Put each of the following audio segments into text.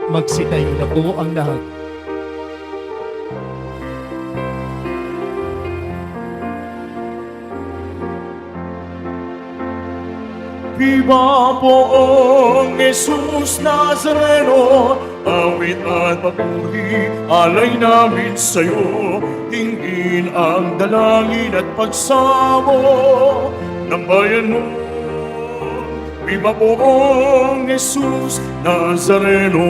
Magsitayo na po ang lahat. Viva poong Jesus Nazareno, awit at papuri, alay namin sa'yo. Tingin ang dalangin at pagsamo ng bayan mo. Viva poong Jesus Nazareno.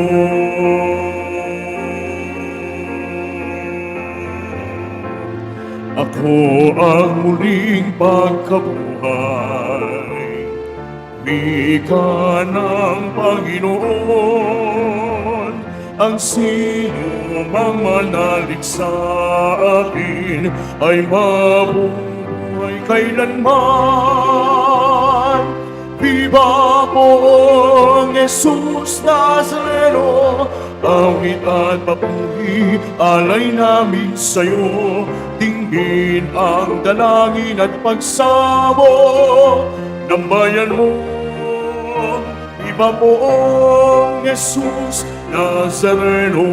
Ako ang muling pagkabuhay, wika ng Panginoon. Ang sino mang manalig sa akin ay mabubuhay kailanman. Viva poong Jesus Nazareno, awit at papuri, alay namin sa'yo. Tingin ang dalangin at pagsamo ng bayan mo. Viva poong Jesus Nazareno.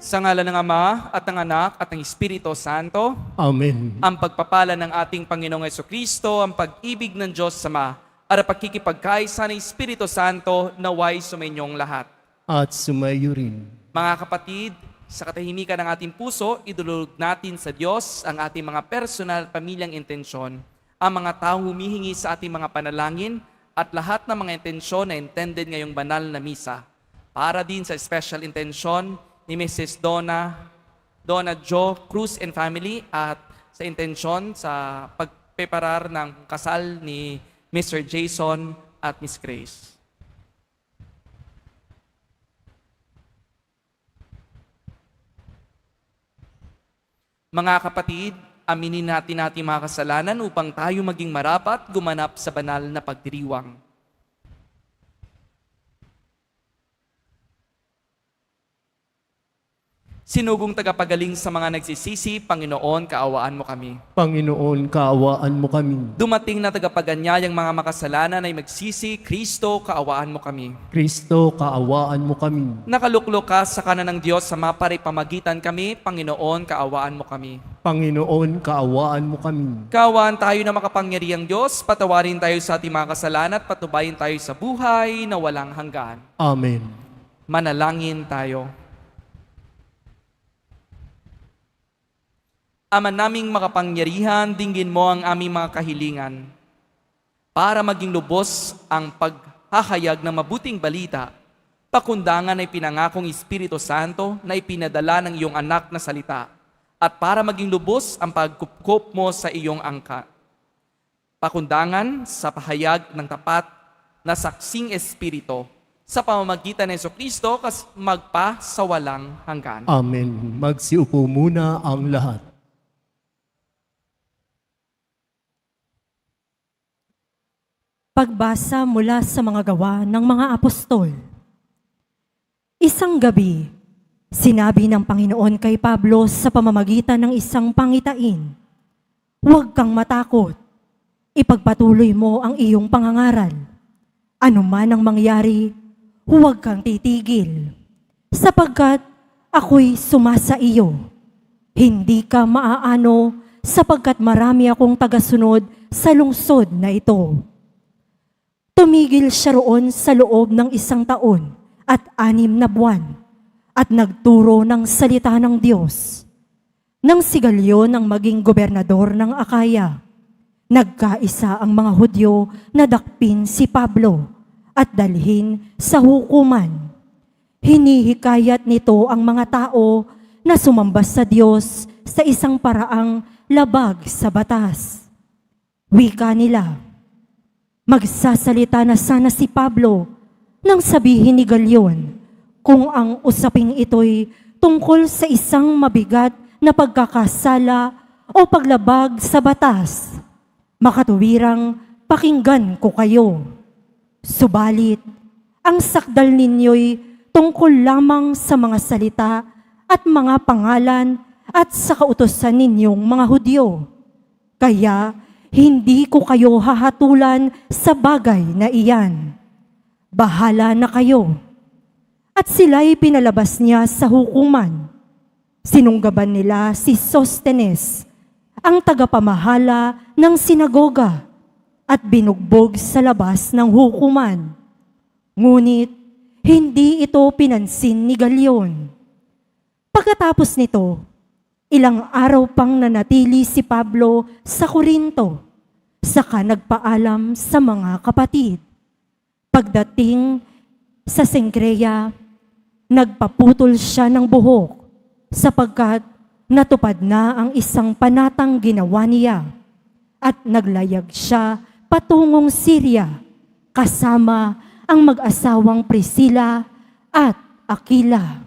Sa ngalan ng Ama at ng Anak at ng Espiritu Santo, Amen. ang pagpapala ng ating Panginoong Jesucristo, ang pag-ibig ng Diyos Ama, at ang pagkikipagkaisa ng Espiritu Santo naway sumainyong lahat. At sumayo rin. Mga kapatid, sa katahimikan ng ating puso, idulog natin sa Diyos ang ating mga personal pamilyang intensyon, ang mga taong humihingi sa ating mga panalangin, at lahat ng mga intensyon na intended ngayong banal na misa. Para din sa special intensyon ni Mrs. Donna Jo Cruz and family, at sa intensyon sa pagpreparar ng kasal ni Mr. Jason at Miss Grace. Mga kapatid, aminin natin ating mga kasalanan upang tayo maging marapat gumanap sa banal na pagdiriwang. Sinugong tagapagaling sa mga nagsisisi, Panginoon, kaawaan mo kami. Panginoon, kaawaan mo kami. Dumating na tagapaganyayang mga makasalanan ay magsisi, Kristo, kaawaan mo kami. Kristo, kaawaan mo kami. Nakaluklok ka sa kanan ng Diyos sa maparipamagitan kami, Panginoon, kaawaan mo kami. Panginoon, kaawaan mo kami. Kaawaan tayo na makapangyarihang Diyos, patawarin tayo sa ating mga kasalanan at patubayin tayo sa buhay na walang hanggan. Amen. Manalangin tayo. Ama naming makapangyarihan, dinggin mo ang aming mga kahilingan para maging lubos ang paghahayag ng mabuting balita. Pakundangan ay pinangakong Espiritu Santo na ipinadala ng iyong anak na salita at para maging lubos ang pagkupkop mo sa iyong angka. Pakundangan sa pahayag ng tapat na saksing Espiritu sa pamamagitan ng Jesucristo magpa sa walang hanggan. Amen. Magsiupo muna ang lahat. Pagbasa mula sa mga gawa ng mga apostol. Isang gabi, sinabi ng Panginoon kay Pablo sa pamamagitan ng isang pangitain, "Huwag kang matakot, ipagpatuloy mo ang iyong pangangaral. Ano man ang mangyari, huwag kang titigil, sapagkat ako'y sumasa iyo. Hindi ka maaano sapagkat marami akong tagasunod sa lungsod na ito." Tumigil siya roon sa loob ng 1 taon at 6 na buwan at nagturo ng salita ng Diyos. Nang sigalyo ng maging gobernador ng Akaya, nagkaisa ang mga Hudyo na dakpin si Pablo at dalhin sa hukuman. Hinihikayat nito ang mga tao na sumamba sa Diyos sa isang paraang labag sa batas. Wika nila, magsasalita na sana si Pablo nang sabihin ni Galyon kung ang usaping ito'y tungkol sa isang mabigat na pagkakasala o paglabag sa batas. Makatuwirang pakinggan ko kayo. Subalit, ang sakdal ninyo'y tungkol lamang sa mga salita at mga pangalan at sa kautusan ninyong mga Hudyo. Kaya, hindi ko kayo hahatulan sa bagay na iyan. Bahala na kayo. At sila'y pinalabas niya sa hukuman. Sinunggaban nila si Sostenes, ang tagapamahala ng sinagoga, at binugbog sa labas ng hukuman. Ngunit hindi ito pinansin ni Galion. Pagkatapos nito, ilang araw pang nanatili si Pablo sa Corinto, saka nagpaalam sa mga kapatid. Pagdating sa Sengkreya, nagpaputol siya ng buhok sapagkat natupad na ang isang panatang ginawa niya at naglayag siya patungong Syria kasama ang mag-asawang Priscilla at Aquila.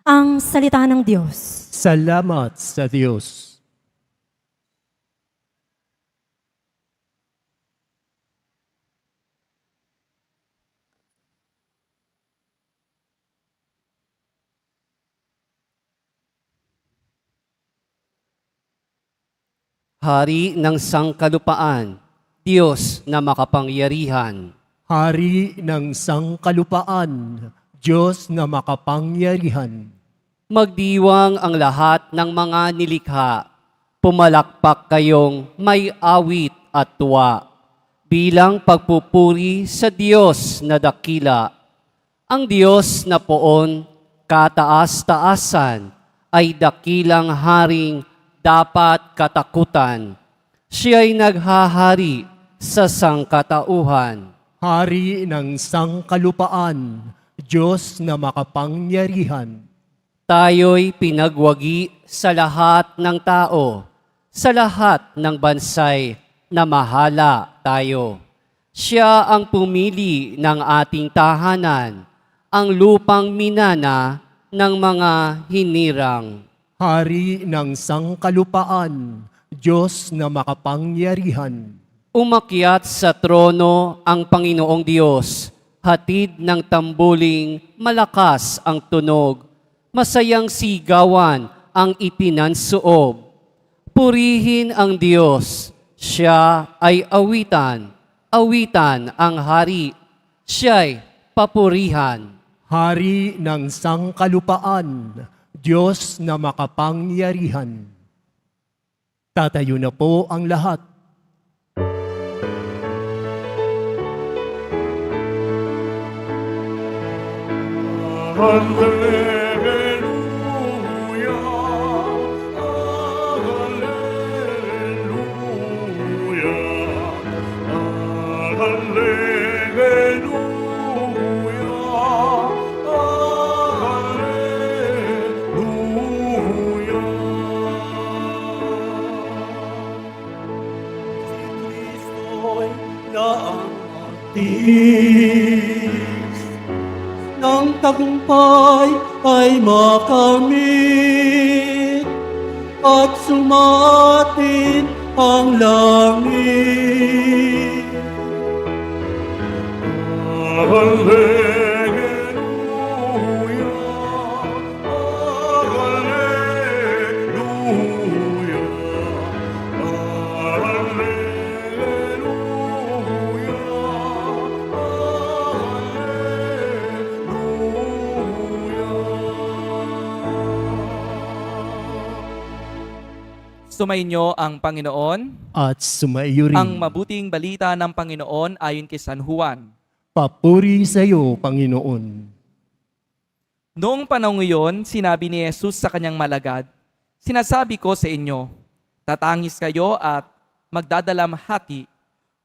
Ang salita ng Diyos. Salamat sa Diyos. Hari ng sangkalupaan, Diyos na makapangyarihan, Hari ng sangkalupaan, Diyos na makapangyarihan. magdiwang ang lahat ng mga nilikha, pumalakpak kayong may awit at tuwa, bilang pagpupuri sa Diyos na dakila. Ang Diyos na poon, kataas-taasan, ay dakilang haring dapat katakutan. Siya'y naghahari sa sangkatauhan. Hari ng sangkalupaan, Diyos na makapangyarihan. Tayo'y pinagwagi sa lahat ng tao, sa lahat ng bansay na mahala tayo. Siya ang pumili ng ating tahanan, ang lupang minana ng mga hinirang. Hari ng sangkalupaan, Diyos na makapangyarihan. Umakyat sa trono ang Panginoong Diyos, hatid ng tambuling malakas ang tunog, masayang sigawan ang ipinansuob. Purihin ang Diyos, siya ay awitan, awitan ang hari, siya'y papurihan. Hari ng sangkalupaan, Diyos na makapangyarihan. Tatayo na po ang lahat. Hallelujah, hallelujah, ng tagumpay ay makamit at sumatin ang langit. Sumainyo ang Panginoon. At sumaiyo rin. Ang mabuting balita ng Panginoon ayon kay San Juan. Papuri sa iyo, Panginoon. Noong panahon iyon, sinabi ni Jesus sa kanyang malagad, "Sinasabi ko sa inyo, tatangis kayo at magdadalamhati,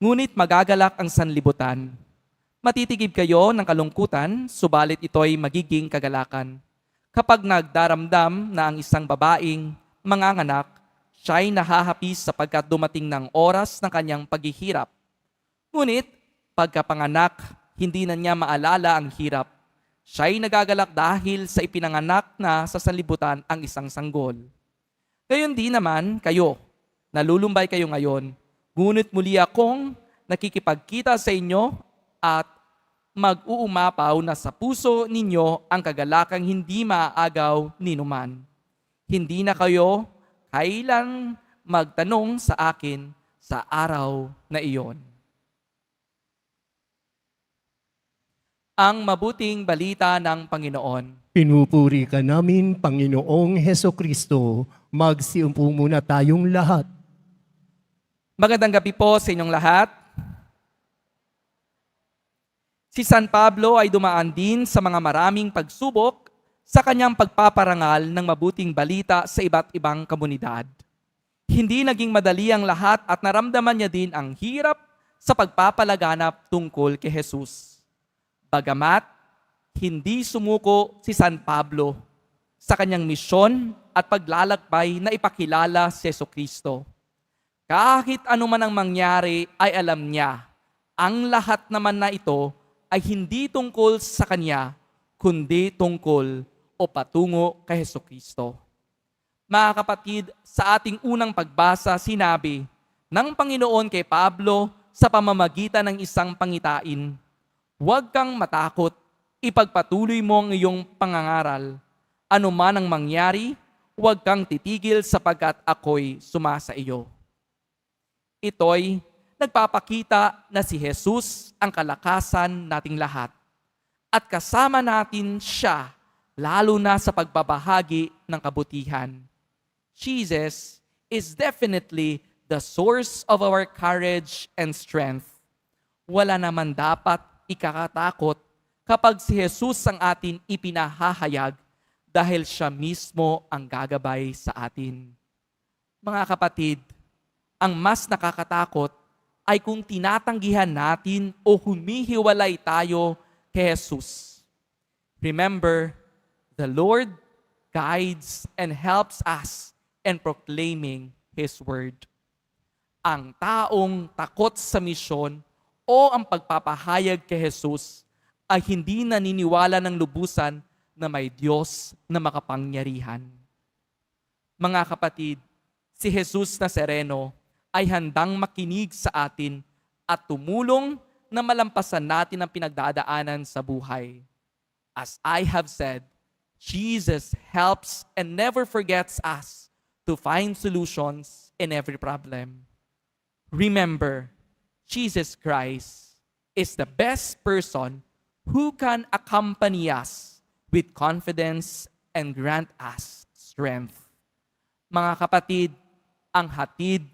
ngunit magagalak ang sanlibutan. Matitigib kayo ng kalungkutan, subalit ito'y magiging kagalakan. Kapag nagdaramdam na ang isang babaeng manganganak, siya'y nahahapis sapagkat dumating ng oras ng kanyang paghihirap. Ngunit, pagkapanganak, hindi na niya maalala ang hirap. Siya'y nagagalak dahil sa ipinanganak na sa sanlibutan ang isang sanggol. Gayon din naman kayo, nalulumbay kayo ngayon, ngunit muli akong nakikipagkita sa inyo at mag-uumapaw na sa puso ninyo ang kagalakang hindi maaagaw ni numan. Hindi na kayo kailan magtanong sa akin sa araw na iyon. Ang mabuting balita ng Panginoon. Pinupuri ka namin, Panginoong Heso Kristo. Magsiupo muna tayong lahat. Magandang gabi po sa inyong lahat. Si San Pablo ay dumaan din sa mga maraming pagsubok sa kanyang pagpaparangal ng mabuting balita sa iba't ibang komunidad. Hindi naging madali ang lahat at naramdaman niya din ang hirap sa pagpapalaganap tungkol kay Jesus. Bagamat, hindi sumuko si San Pablo sa kanyang misyon at paglalakbay na ipakilala si Jesucristo. Kahit ano man ang mangyari ay alam niya, ang lahat naman na ito ay hindi tungkol sa kanya, kundi tungkol o patungo kay Jesucristo. Mga kapatid, sa ating unang pagbasa sinabi ng Panginoon kay Pablo sa pamamagitan ng isang pangitain, "Huwag kang matakot, ipagpatuloy mo ang iyong pangangaral. Ano man ang mangyari, huwag kang titigil sapagkat ako'y sumasa iyo." Ito'y nagpapakita na si Jesus ang kalakasan nating lahat. At kasama natin siya, lalo na sa pagbabahagi ng kabutihan. Jesus is definitely the source of our courage and strength. Wala naman dapat ikakatakot kapag si Jesus ang atin ipinahahayag dahil siya mismo ang gagabay sa atin. Mga kapatid, ang mas nakakatakot ay kung tinatanggihan natin o humihiwalay tayo kay Jesus. Remember, the Lord guides and helps us in proclaiming His Word. Ang taong takot sa misyon o ang pagpapahayag kay Jesus ay hindi naniniwala ng lubusan na may Diyos na makapangyarihan. Mga kapatid, si Jesus Nazareno ay handang makinig sa atin at tumulong na malampasan natin ang pinagdadaanan sa buhay. As I have said, Jesus helps and never forgets us to find solutions in every problem. Remember, Jesus Christ is the best person who can accompany us with confidence and grant us strength. Mga kapatid, ang hatid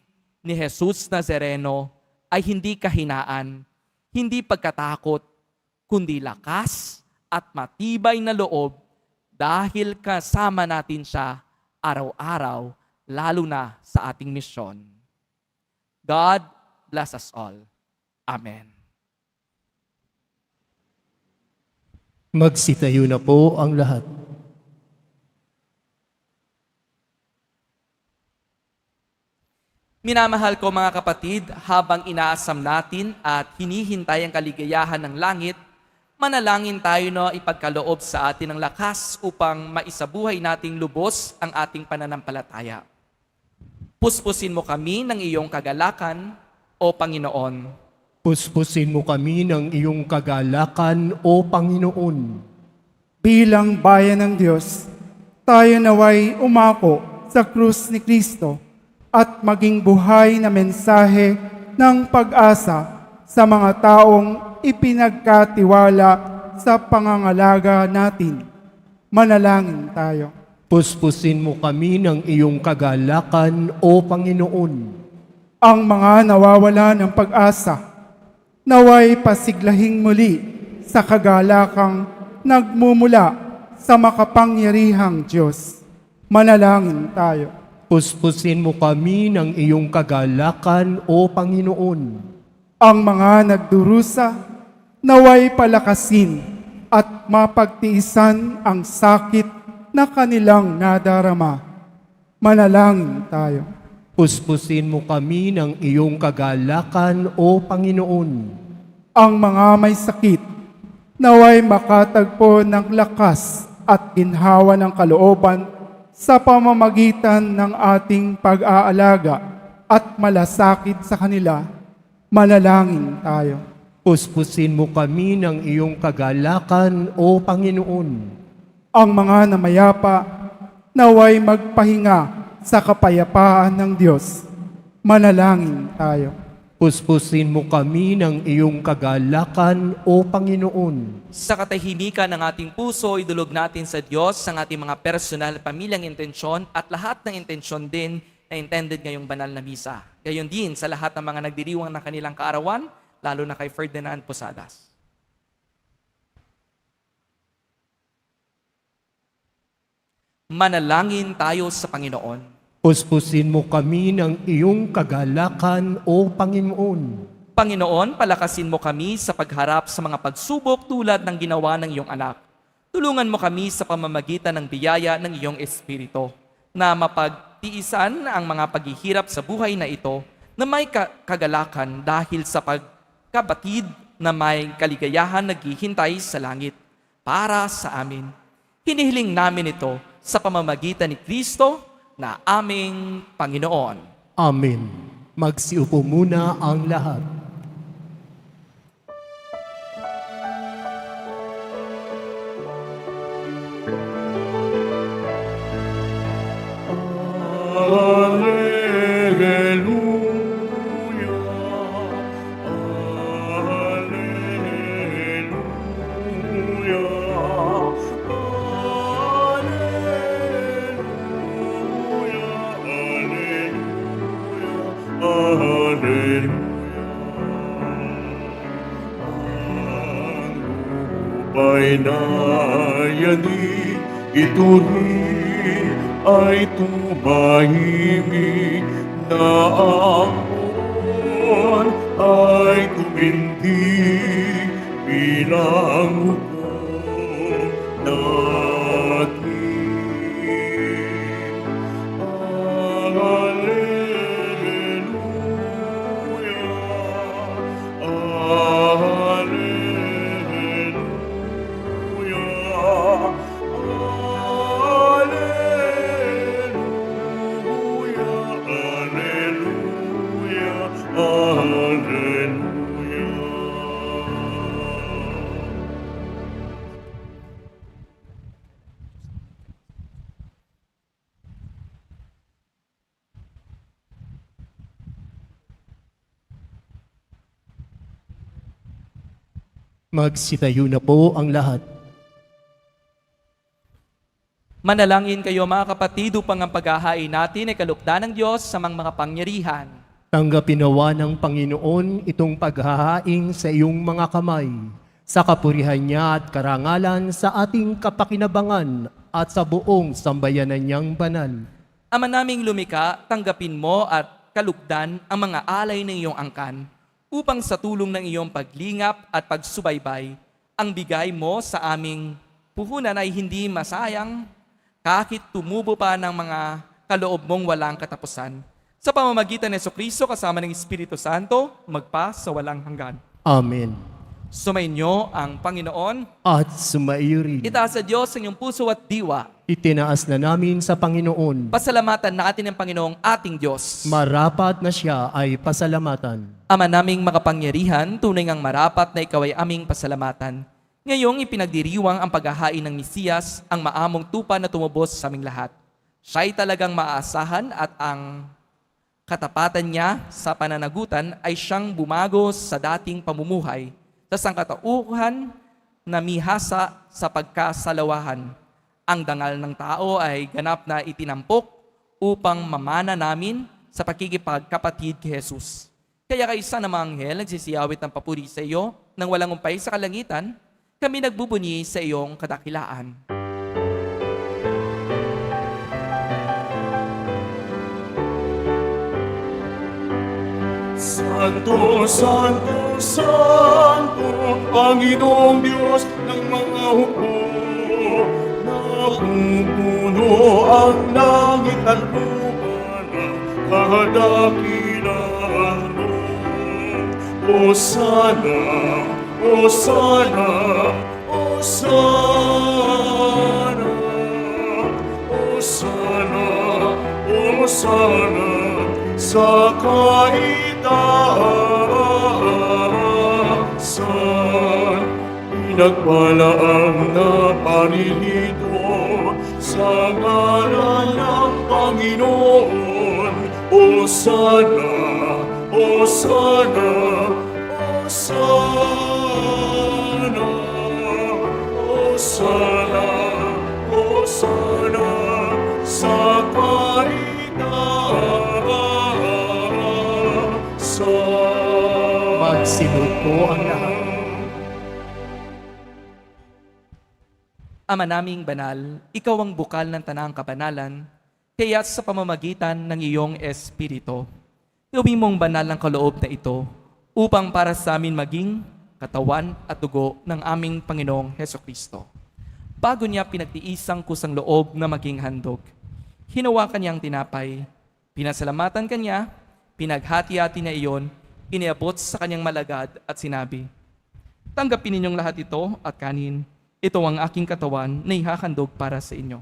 ni Jesus Nazareno ay hindi kahinaan, hindi pagkatakot, kundi lakas at matibay na loob dahil kasama natin siya araw-araw, lalo na sa ating misyon. God bless us all. Amen. Magsitayo na po ang lahat. Minamahal ko mga kapatid, habang inaasam natin at hinihintay ang kaligayahan ng langit, manalangin tayo na ipagkaloob sa atin ng lakas upang maisabuhay nating lubos ang ating pananampalataya. Puspusin mo kami ng iyong kagalakan, O Panginoon. Puspusin mo kami ng iyong kagalakan, O Panginoon. Bilang bayan ng Diyos, tayo naway umako sa krus ni Kristo at maging buhay na mensahe ng pag-asa sa mga taong ipinagkatiwala sa pangangalaga natin. Manalangin tayo. Puspusin mo kami ng iyong kagalakan, O Panginoon. Ang mga nawawala ng pag-asa, naway pasiglahing muli sa kagalakang nagmumula sa makapangyarihang Diyos. Manalangin tayo. Puspusin mo kami ng iyong kagalakan, O Panginoon. Ang mga nagdurusa, naway palakasin at mapagtiisan ang sakit na kanilang nadarama. Manalangin tayo. Puspusin mo kami ng iyong kagalakan, O Panginoon. Ang mga may sakit, naway makatagpo ng lakas at ginhawa ng kalooban sa pamamagitan ng ating pag-aalaga at malasakit sa kanila. Manalangin tayo. Puspusin mo kami ng iyong kagalakan, O Panginoon. Ang mga namayapa, naway magpahinga sa kapayapaan ng Diyos. Manalangin tayo. Puspusin mo kami ng iyong kagalakan, O Panginoon. Sa katahimikan ng ating puso, idulog natin sa Diyos ang ating mga personal pamilyang intensyon at lahat ng intensyon din na intended ngayong banal na misa. Gayon din sa lahat ng mga nagdiriwang ng kanilang kaarawan, lalo na kay Ferdinand Posadas. Manalangin tayo sa Panginoon. Puspusin mo kami ng iyong kagalakan, O Panginoon. Panginoon, palakasin mo kami sa pagharap sa mga pagsubok tulad ng ginawa ng iyong anak. Tulungan mo kami sa pamamagitan ng biyaya ng iyong Espiritu, na mapagtiisan ang mga paghihirap sa buhay na ito na may kagalakan dahil sa pagkabatid na may kaligayahan naghihintay sa langit para sa amin. Hinihiling namin ito sa pamamagitan ni Kristo na aming Panginoon. Amen. Magsiupo muna ang lahat. Alleluia, Alleluia, Alleluia, Alleluia. Ang lupa'y nayanig, ito rin ay tumahimik na ang ay tumindig bilang hukom natin. Alleluia, Alleluia, Magsitayo na po ang lahat. Manalangin kayo mga kapatid upang ang paghahain natin ay kalugdan ng Diyos sa mga pangyarihan. Tanggapin nawa ng Panginoon itong paghahaing sa iyong mga kamay, sa kapurihan niya at karangalan sa ating kapakinabangan at sa buong sambayanan niyang banal. Ama naming lumika, tanggapin mo at kalugdan ang mga alay ng iyong angkan, upang sa tulong ng iyong paglingap at pagsubaybay, ang bigay mo sa aming puhunan ay hindi masayang, kahit tumubo pa ng mga kaloob mong walang katapusan. Sa pamamagitan ni Jesucristo kasama ng Espiritu Santo, magpa sa walang hanggan. Amen. Sumainyo ang Panginoon. At sumaiyo rin. Itaas sa Diyos ang iyong puso at diwa. Itinaas na namin sa Panginoon. Pasalamatan natin ang Panginoong ating Diyos. Marapat na siya ay pasalamatan. Ama naming makapangyarihan, tunay ngang marapat na ikaw ay aming pasalamatan. Ngayong ipinagdiriwang ang paghahain ng Mesiyas, ang maamong tupa na tumubos sa aming lahat. Siya'y talagang maaasahan at ang katapatan niya sa pananagutan ay siyang bumago sa dating pamumuhay, sa sangkatauhan na mihasa sa pagkasalawahan. Ang dangal ng tao ay ganap na itinampok upang mamana namin sa pakikipagkapatid kay Jesus. Kaya kaisa ng mga anghel nagsisiyawit ng papuri sa iyo nang walang umpay sa kalangitan, kami nagbubunyi sa iyong kadakilaan. Santo, Santo, Santo, Panginoong Diyos ng mga hukbo, napupuno ang langit at lupa ng kadakilaan mo. Hosana, Hosana, Hosana, Hosana, Hosana, sa kaitaasan. Pinagpala ang naparilito sa ngalan ng Panginoon. Hosana, Hosana, Hosana, Hosana, Hosana, sa kaitaasan. Magsilod po ang lahat. Ama naming banal, ikaw ang bukal ng tanang kabanalan, kaya sa pamamagitan ng iyong Espiritu, gawin mong banal ang kaloob na ito upang para sa amin maging katawan at dugo ng aming Panginoong Hesukristo. Bago niya pinagtiisang kusang loob na maging handog, hinawakan niyang tinapay, pinasalamatan kanya, pinaghati-hati na iyon, iniabot sa kanyang malagad at sinabi, "Tanggapin ninyong lahat ito at kanin. Ito ang aking katawan na ihahandog para sa inyo."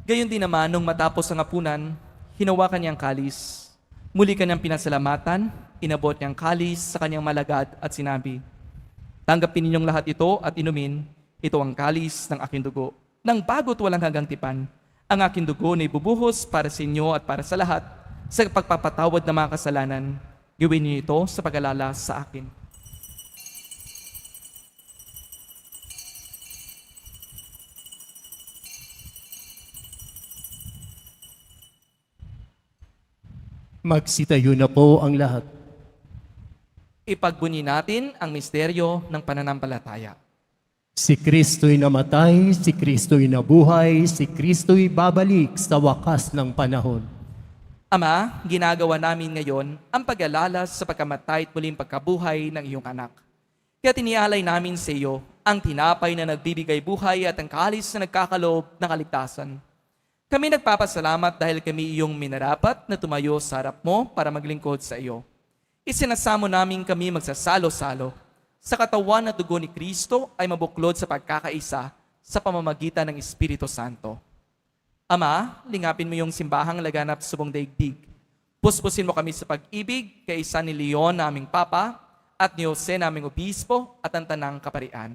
Gayon din naman, nung matapos ang hapunan, hinawakan niyang kalis. Muli kanyang pinasalamatan, inabot niyang kalis sa kanyang malagad at sinabi, "Tanggapin ninyong lahat ito at inumin. Ito ang kalis ng aking dugo, ng bago't walang hanggang tipan. Ang aking dugo na ibubuhos para sa inyo at para sa lahat, sa pagpapatawad ng mga kasalanan. Gawin niyo ito sa pag-alala sa akin." Magsitayo na po ang lahat. Ipagbunyi natin ang misteryo ng pananampalataya. Si Kristo'y namatay, si Kristo'y nabuhay, si Kristo'y babalik sa wakas ng panahon. Ama, ginagawa namin ngayon ang pag-alala sa pagkamatay at muling pagkabuhay ng iyong anak. Kaya tinialay namin sa iyo ang tinapay na nagbibigay buhay at ang kalis na nagkakaloob ng kaligtasan. Kami nagpapasalamat dahil kami iyong minarapat na tumayo sa harap mo para maglingkod sa iyo. Isinasamo namin kami magsasalo-salo sa katawan at dugo ni Kristo ay mabuklod sa pagkakaisa sa pamamagitan ng Espiritu Santo. Ama, lingapin mo yung simbahang laganap sa buong daigdig. Puspusin mo kami sa pag-ibig kay isa ni Leon na aming Papa at ni Jose na aming Obispo at ang Tanang Kaparian.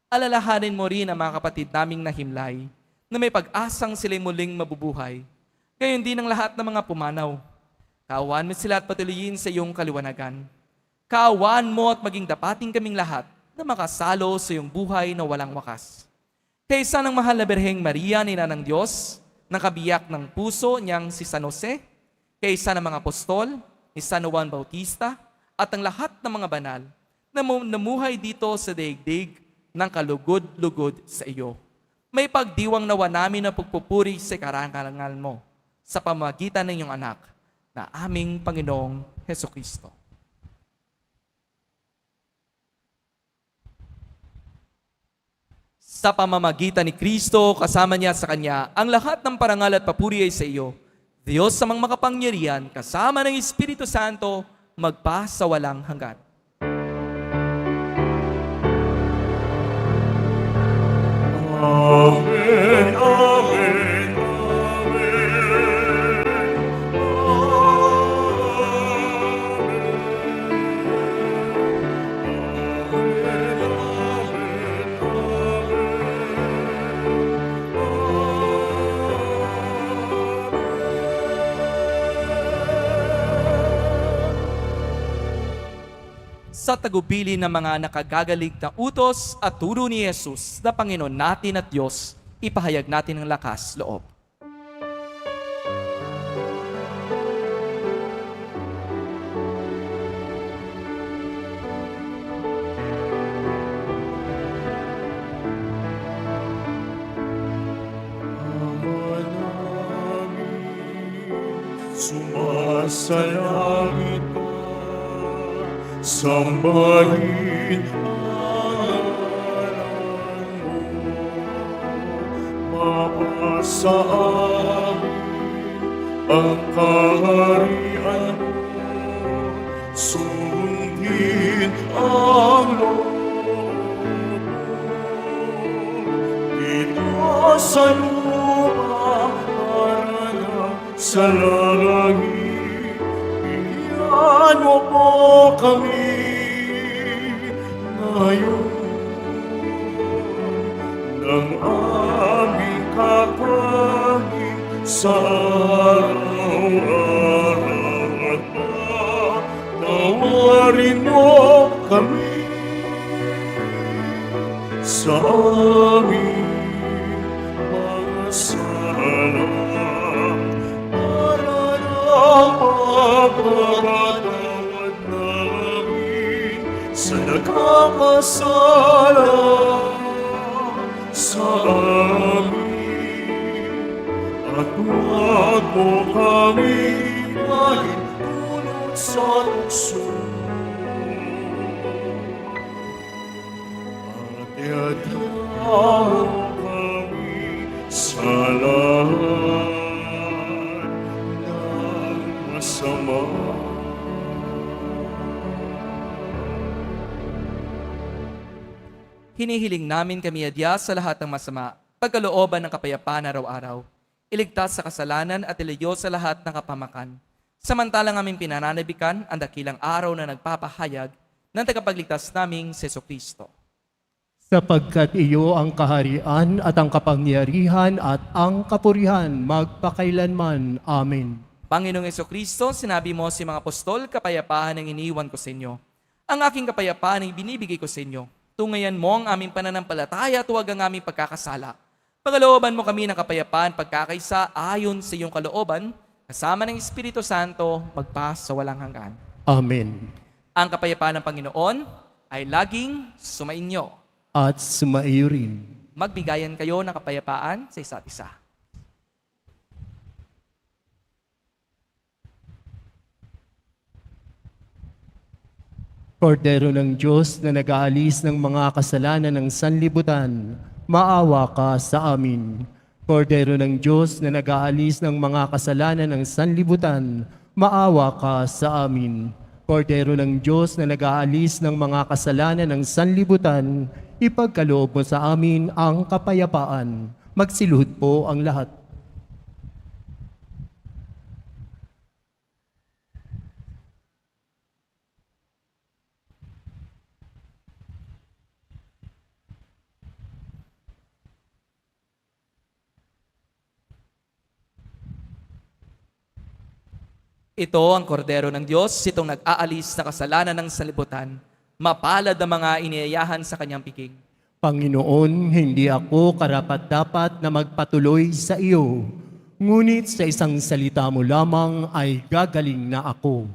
Alalahanin mo rin ang mga kapatid naming nahimlay na may pag-asang sila'y muling mabubuhay. Gayon din ang lahat ng mga pumanaw. Kaawaan mo sila at patuloyin sa iyong kaliwanagan. Kaawaan mo at maging dapating kaming lahat na makasalo sa iyong buhay na walang wakas. Kaysa ng mahal na Birheng Maria, Ina ng Diyos, ng kabiyak ng puso niyang si San Jose, kaysa ng mga apostol, ni San Juan Bautista, at ang lahat ng mga banal na namuhay dito sa daigdig ng kalugod-lugod sa iyo. May pagdiwang nawa namin na pagpupuri sa karangalan mo sa pamamagitan ng iyong anak na aming Panginoong Hesukristo. Sa pamamagitan ni Kristo, kasama niya sa Kanya, ang lahat ng parangal at papuri ay sa iyo, Diyos sa mga makapangyarihan, kasama ng Espiritu Santo, magpa sa walang hanggan. Amen, amen, amen. Sa tagubili ng mga nakagagaling na utos at turo ni Jesus na Panginoon natin at Diyos, ipahayag natin ang lakas loob. Ama namin, sumasalangit ka, sambahin ang ngalan mo, mapasa amin ang kaharian mo, sundin ang loob mo, dito sa lupa sa langit. Bigyan mo po kami ngayon ng aming kakanin sa araw-araw at patawarin mo kami sa aming mga sala para ng pagpapatawad namin sa nagkakasala sa amin. At huwag mo kami mahintulot sa tukso. At iadaw kami sa lahat ng masama. Hinihiling namin kami adya sa lahat ng masama, pagkalooban ng kapayapaan araw-araw, iligtas sa kasalanan at ilayo sa lahat ng kapamakan. Samantalang aming pinananabikan ang dakilang araw na nagpapahayag ng tagapagligtas naming si Jesucristo. Sapagkat iyo ang kaharian at ang kapangyarihan at ang kapurihan magpakailanman. Amen. Panginoong Jesucristo, sinabi mo si mga apostol, kapayapaan ang iniwan ko sa inyo. Ang aking kapayapaan ay binibigay ko sa inyo. Tungayan mo ang aming pananampalataya at huwag ang aming pagkakasala. Pagalooban mo kami ng kapayapaan pagkakaisa ayon sa iyong kalooban, kasama ng Espiritu Santo, magpa sa walang hanggan. Amen. Ang kapayapaan ng Panginoon ay laging sumainyo. At sumaiyo rin. Magbigayan kayo ng kapayapaan sa isa't isa. Kordero ng Diyos na nag-aalis ng mga kasalanan ng sanlibutan, maawa ka sa amin. Kordero ng Diyos na nag-aalis ng mga kasalanan ng sanlibutan, maawa ka sa amin. Kordero ng Diyos na nag-aalis ng mga kasalanan ng sanlibutan, ipagkaloob mo sa amin ang kapayapaan. Magsiluhod po ang lahat. Ito ang kordero ng Diyos, itong nag-aalis na kasalanan ng sanlibutan. Mapalad ang mga iniyayahan sa kanyang piking. Panginoon, hindi ako karapat-dapat na magpatuloy sa iyo. Ngunit sa isang salita mo lamang ay gagaling na ako.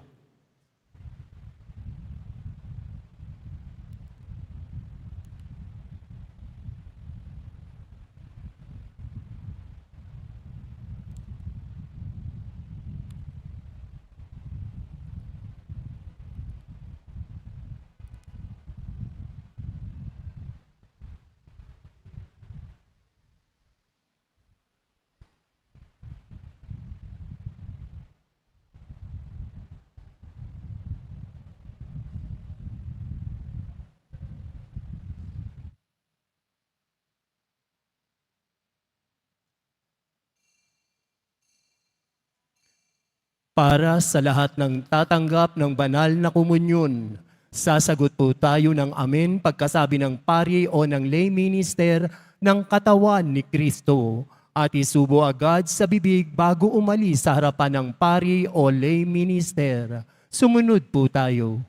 Para sa lahat ng tatanggap ng banal na komunyon, sasagot po tayo ng amen pagkasabi ng pari o ng lay minister ng katawan ni Kristo at isubo agad sa bibig bago umalis sa harapan ng pari o lay minister. Sumunod po tayo.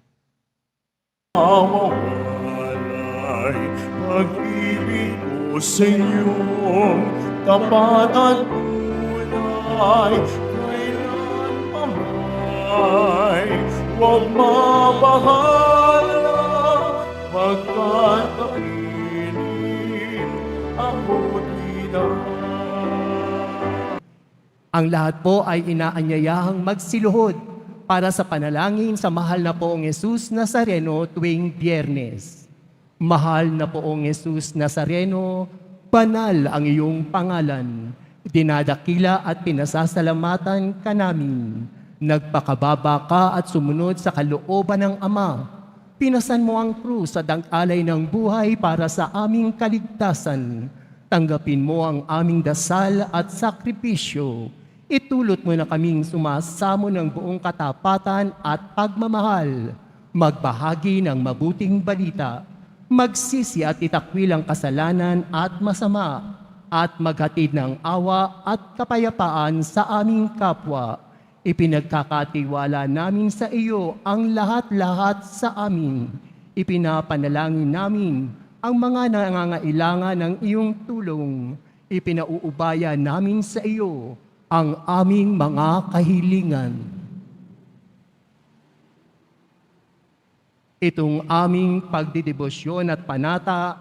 Mawalay pag-ibig ko sa inyong tapat at tunay, kailan pa may huwag mabahala, pagkat kainin ako tila. Ang lahat po ay inaanyayahang magsiluhod para sa panalangin sa mahal na poong Jesus Nazareno tuwing Biyernes. Mahal na poong Jesus Nazareno, banal ang iyong pangalan. Dinadakila at pinasasalamatan ka namin. Nagpakababa ka at sumunod sa kalooban ng Ama. Pinasan mo ang krus sa dang-alay ng buhay para sa aming kaligtasan. Tanggapin mo ang aming dasal at sakripisyo. Itulot mo na kaming sumasamo ng buong katapatan at pagmamahal, magbahagi ng mabuting balita, magsisi at itakwil ang kasalanan at masama, at maghatid ng awa at kapayapaan sa aming kapwa. Ipinagkakatiwala namin sa iyo ang lahat-lahat sa amin. Ipinapanalangin namin ang mga nangangailangan ng iyong tulong. Ipinauubaya namin sa iyo ang aming mga kahilingan. Itong aming pagdidebosyon at panata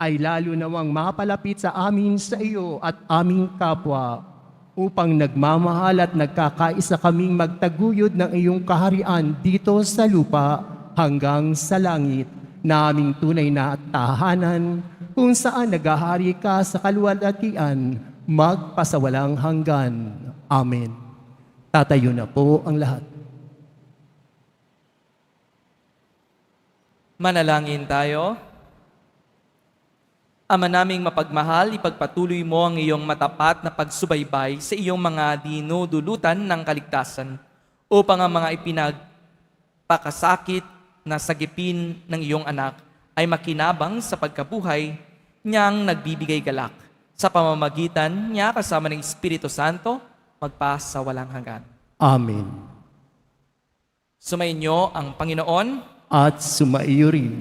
ay lalo nawang mapalapit sa amin sa iyo at aming kapwa, upang nagmamahal at nagkakaisa kaming magtaguyod ng iyong kaharian dito sa lupa hanggang sa langit, na aming tunay na tahanan, kung saan naghahari ka sa kaluwalhatian, magpasawalang hanggan. Amen. Tatayo na po ang lahat. Manalangin tayo. Ama naming mapagmahal, ipagpatuloy mo ang iyong matapat na pagsubaybay sa iyong mga dinudulutan ng kaligtasan upang ang mga ipinagpakasakit na sagipin ng iyong anak ay makinabang sa pagkabuhay niyang nagbibigay galak. Sa pamamagitan niya kasama ng Espiritu Santo, magpasawalang hanggan. Amen. Sumainyo ang Panginoon. At sumaiyo rin.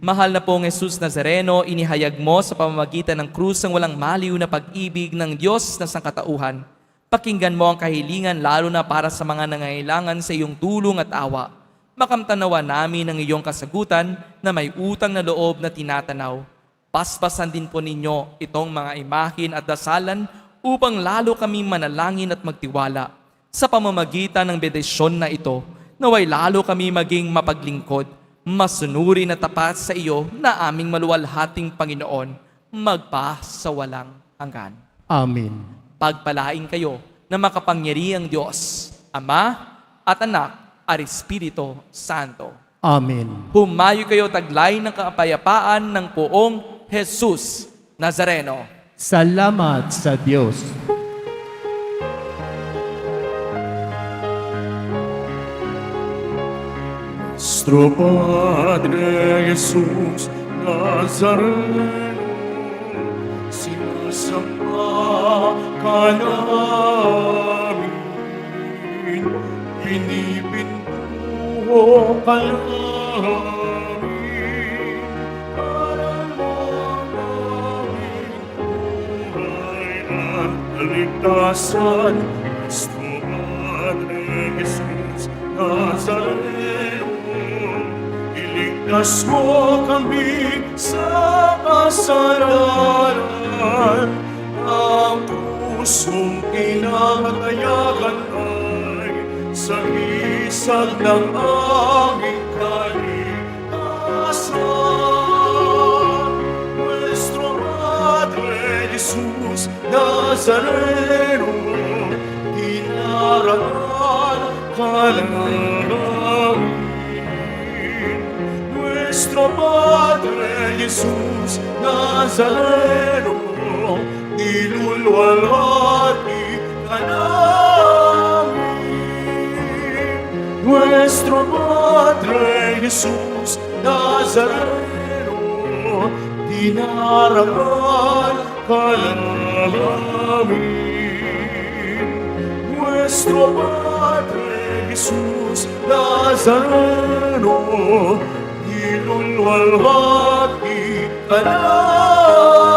Mahal na pong Jesus Nazareno, inihayag mo sa pamamagitan ng krus ang walang maliw na pag-ibig ng Diyos na sangkatauhan. Pakinggan mo ang kahilingan lalo na para sa mga nangailangan sa iyong tulong at awa. Makamtanawa namin ang iyong kasagutan na may utang na loob na tinatanaw. Paspasan din po ninyo itong mga imahin at dasalan upang lalo kami manalangin at magtiwala. Sa pamamagitan ng bedesyon na ito, naway lalo kami maging mapaglingkod, masunuri na tapat sa iyo na aming maluwalhating Panginoon, magpasawalang hanggan. Amen. Pagpalain kayo na makapangyarihang Diyos, Ama at Anak at Espiritu Santo. Amen. Humayo kayo taglay ng kapayapaan ng poong Jesus Nazareno. Salamat sa Diyos. Nuestro Padre Jesús Nazareno, sinasamba ka namin, pinipintuho ka namin, para namin buhay at kaligtasan. Nuestro Padre Jesús Nazareno, iligtas mo kami sa kasalanan. Ang pusong pinangatayagan ay sa isag ng aming kaligtasan. Nuestro Padre Jesus Nazareno, dinarangan ka namin. Nuestro Padre Jesus Nazareno, nilulwalhati ka namin. Nuestro Padre Jesus Nazareno, dinarangan ka namin. Nuestro Padre Jesus Nazareno, nilulwalhati ka namin.